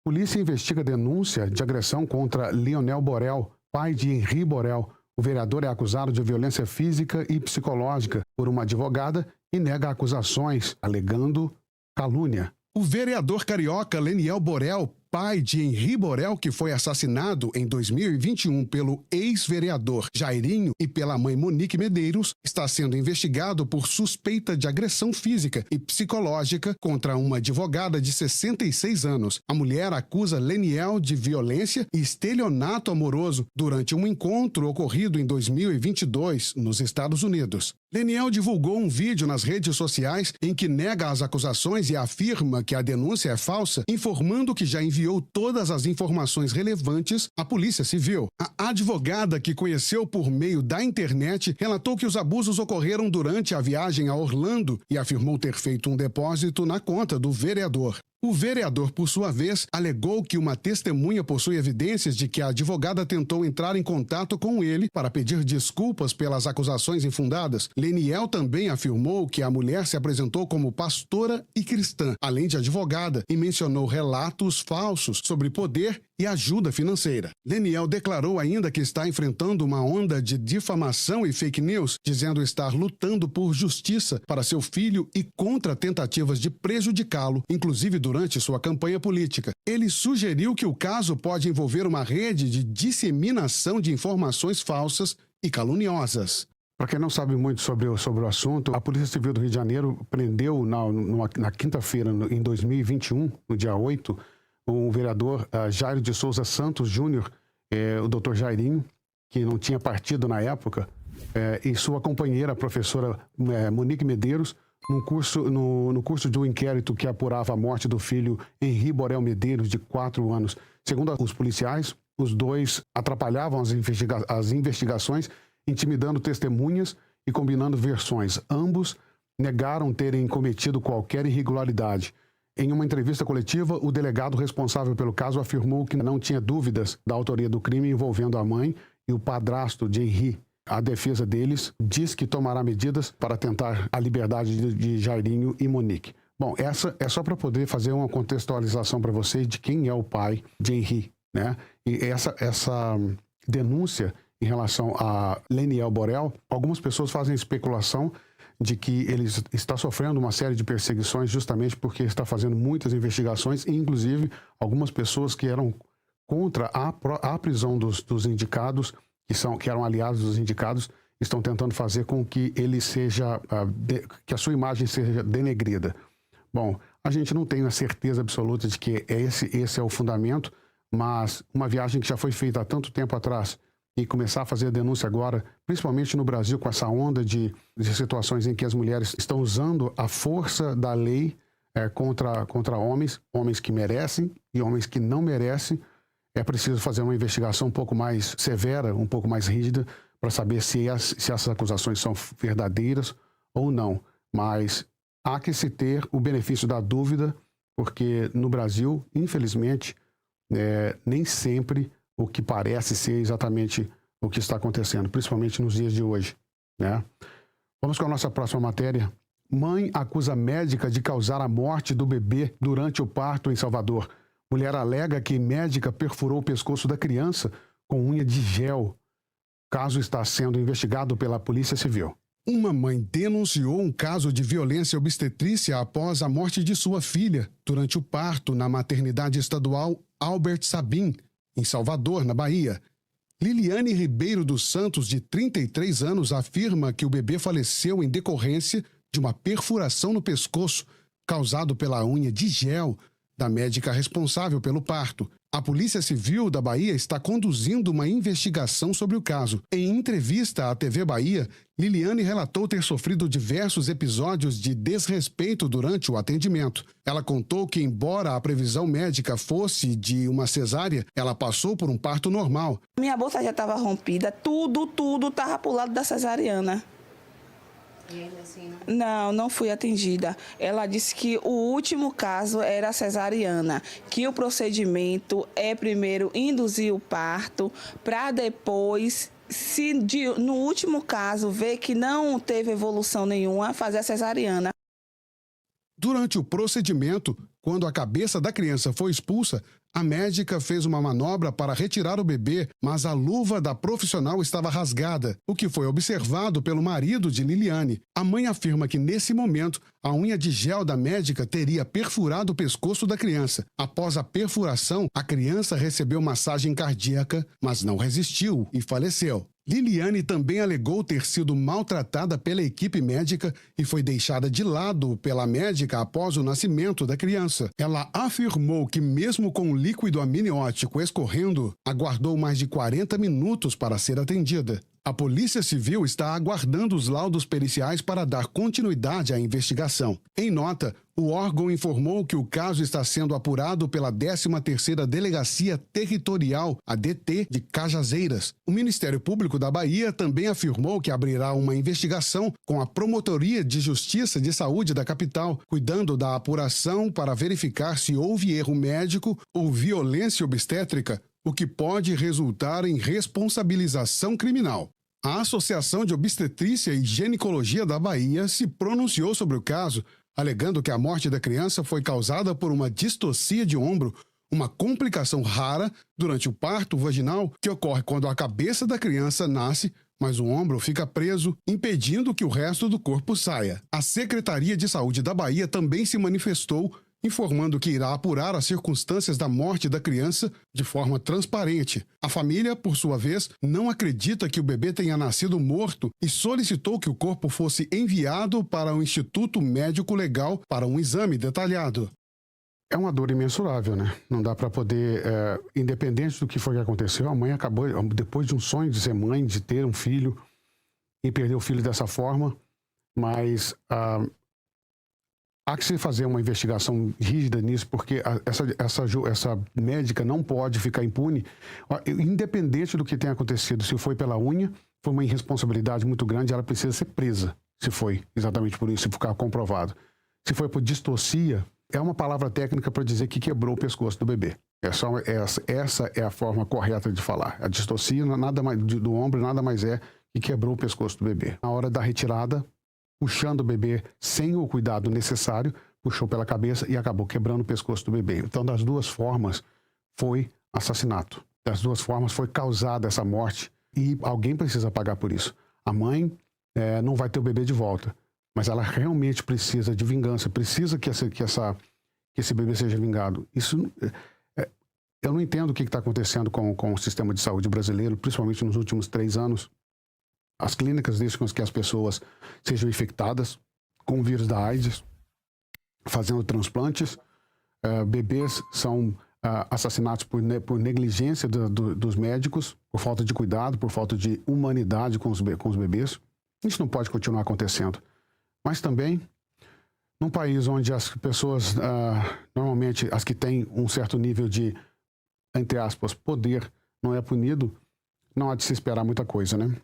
Polícia investiga denúncia de agressão contra Lionel Borel, pai de Henri Borel. O vereador é acusado de violência física e psicológica por uma advogada e nega acusações, alegando calúnia. O vereador carioca Leniel Borel, pai de Henri Borel, que foi assassinado em 2021 pelo ex-vereador Jairinho e pela mãe Monique Medeiros, está sendo investigado por suspeita de agressão física e psicológica contra uma advogada de 66 anos. A mulher acusa Leniel de violência e estelionato amoroso durante um encontro ocorrido em 2022 nos Estados Unidos. Leniel divulgou um vídeo nas redes sociais em que nega as acusações e afirma que a denúncia é falsa, informando que já enviou todas as informações relevantes à Polícia Civil. A advogada, que conheceu por meio da internet, relatou que os abusos ocorreram durante a viagem a Orlando e afirmou ter feito um depósito na conta do vereador. O vereador, por sua vez, alegou que uma testemunha possui evidências de que a advogada tentou entrar em contato com ele para pedir desculpas pelas acusações infundadas. Leniel também afirmou que a mulher se apresentou como pastora e cristã, além de advogada, e mencionou relatos falsos sobre poder e ajuda financeira. Leniel declarou ainda que está enfrentando uma onda de difamação e fake news, dizendo estar lutando por justiça para seu filho e contra tentativas de prejudicá-lo, inclusive durante sua campanha política. Ele sugeriu que o caso pode envolver uma rede de disseminação de informações falsas e caluniosas. Para quem não sabe muito sobre o assunto, a Polícia Civil do Rio de Janeiro prendeu na quinta-feira, em 2021, no dia 8, o vereador Jairo de Souza Santos Júnior, o doutor Jairinho, que não tinha partido na época, e sua companheira, a professora Monique Medeiros, no curso de um inquérito que apurava a morte do filho Henri Borel Medeiros, de 4 anos. Segundo os policiais, os dois atrapalhavam as investigações, intimidando testemunhas e combinando versões. Ambos negaram terem cometido qualquer irregularidade. Em uma entrevista coletiva, o delegado responsável pelo caso afirmou que não tinha dúvidas da autoria do crime envolvendo a mãe e o padrasto de Henri. A defesa deles diz que tomará medidas para tentar a liberdade de Jairinho e Monique. Bom, essa é só para poder fazer uma contextualização para vocês de quem é o pai de Henri, né? E essa denúncia em relação a Leniel Borel, algumas pessoas fazem especulação de que ele está sofrendo uma série de perseguições justamente porque está fazendo muitas investigações, e inclusive algumas pessoas que eram contra a prisão dos indicados, que eram aliados dos indicados, estão tentando fazer com que ele seja, que a sua imagem seja denegrida. Bom, a gente não tem a certeza absoluta de que esse é o fundamento, mas uma viagem que já foi feita há tanto tempo atrás e começar a fazer a denúncia agora, principalmente no Brasil, com essa onda de situações em que as mulheres estão usando a força da lei contra homens que merecem e homens que não merecem, é preciso fazer uma investigação um pouco mais severa, um pouco mais rígida, para saber se essas acusações são verdadeiras ou não. Mas há que se ter o benefício da dúvida, porque no Brasil, infelizmente, nem sempre o que parece ser exatamente o que está acontecendo, principalmente nos dias de hoje, né? Vamos com a nossa próxima matéria. Mãe acusa médica de causar a morte do bebê durante o parto em Salvador. Mulher alega que médica perfurou o pescoço da criança com unha de gel. O caso está sendo investigado pela Polícia Civil. Uma mãe denunciou um caso de violência obstetrícia após a morte de sua filha durante o parto na maternidade estadual Albert Sabin, em Salvador, na Bahia. Liliane Ribeiro dos Santos, de 33 anos, afirma que o bebê faleceu em decorrência de uma perfuração no pescoço causado pela unha de gel da médica responsável pelo parto. A Polícia Civil da Bahia está conduzindo uma investigação sobre o caso. Em entrevista à TV Bahia, Liliane relatou ter sofrido diversos episódios de desrespeito durante o atendimento. Ela contou que, embora a previsão médica fosse de uma cesárea, ela passou por um parto normal. Minha bolsa já estava rompida, tudo estava pro lado da cesariana. Não fui atendida. Ela disse que o último caso era a cesariana, que o procedimento é primeiro induzir o parto, para depois, no último caso, ver que não teve evolução nenhuma, fazer a cesariana. Durante o procedimento, Quando a cabeça da criança foi expulsa, a médica fez uma manobra para retirar o bebê, mas a luva da profissional estava rasgada, o que foi observado pelo marido de Liliane. A mãe afirma que, nesse momento, a unha de gel da médica teria perfurado o pescoço da criança. Após a perfuração, a criança recebeu massagem cardíaca, mas não resistiu e faleceu. Liliane também alegou ter sido maltratada pela equipe médica e foi deixada de lado pela médica após o nascimento da criança. Ela afirmou que, mesmo com o líquido amniótico escorrendo, aguardou mais de 40 minutos para ser atendida. A Polícia Civil está aguardando os laudos periciais para dar continuidade à investigação. Em nota, o órgão informou que o caso está sendo apurado pela 13ª Delegacia Territorial, a DT, de Cajazeiras. O Ministério Público da Bahia também afirmou que abrirá uma investigação com a Promotoria de Justiça de Saúde da capital, cuidando da apuração para verificar se houve erro médico ou violência obstétrica, o que pode resultar em responsabilização criminal. A Associação de Obstetrícia e Ginecologia da Bahia se pronunciou sobre o caso, alegando que a morte da criança foi causada por uma distocia de ombro, uma complicação rara durante o parto vaginal que ocorre quando a cabeça da criança nasce, mas o ombro fica preso, impedindo que o resto do corpo saia. A Secretaria de Saúde da Bahia também se manifestou, informando que irá apurar as circunstâncias da morte da criança de forma transparente. A família, por sua vez, não acredita que o bebê tenha nascido morto e solicitou que o corpo fosse enviado para o Instituto Médico Legal para um exame detalhado. É uma dor imensurável, né? Não dá para poder, independente do que foi que aconteceu, a mãe acabou, depois de um sonho de ser mãe, de ter um filho, e perder o filho dessa forma, mas há que se fazer uma investigação rígida nisso, porque essa médica não pode ficar impune, independente do que tenha acontecido. Se foi pela unha, foi uma irresponsabilidade muito grande, ela precisa ser presa, se foi exatamente por isso, se ficar comprovado. Se foi por distocia, é uma palavra técnica para dizer que quebrou o pescoço do bebê. Essa é a forma correta de falar. A distocia nada mais, do ombro nada mais é que quebrou o pescoço do bebê. Na hora da retirada, puxando o bebê sem o cuidado necessário, puxou pela cabeça e acabou quebrando o pescoço do bebê. Então, das duas formas, foi assassinato. Das duas formas, foi causada essa morte e alguém precisa pagar por isso. A mãe não vai ter o bebê de volta, mas ela realmente precisa de vingança, precisa que esse bebê seja vingado. Isso, eu não entendo o que está acontecendo com o sistema de saúde brasileiro, principalmente nos últimos 3 anos. As clínicas deixam que as pessoas sejam infectadas com o vírus da AIDS, fazendo transplantes. Bebês são assassinados por negligência dos médicos, por falta de cuidado, por falta de humanidade com os bebês. Isso não pode continuar acontecendo. Mas também, num país onde as pessoas, normalmente as que têm um certo nível de, entre aspas, poder, não é punido, não há de se esperar muita coisa, né?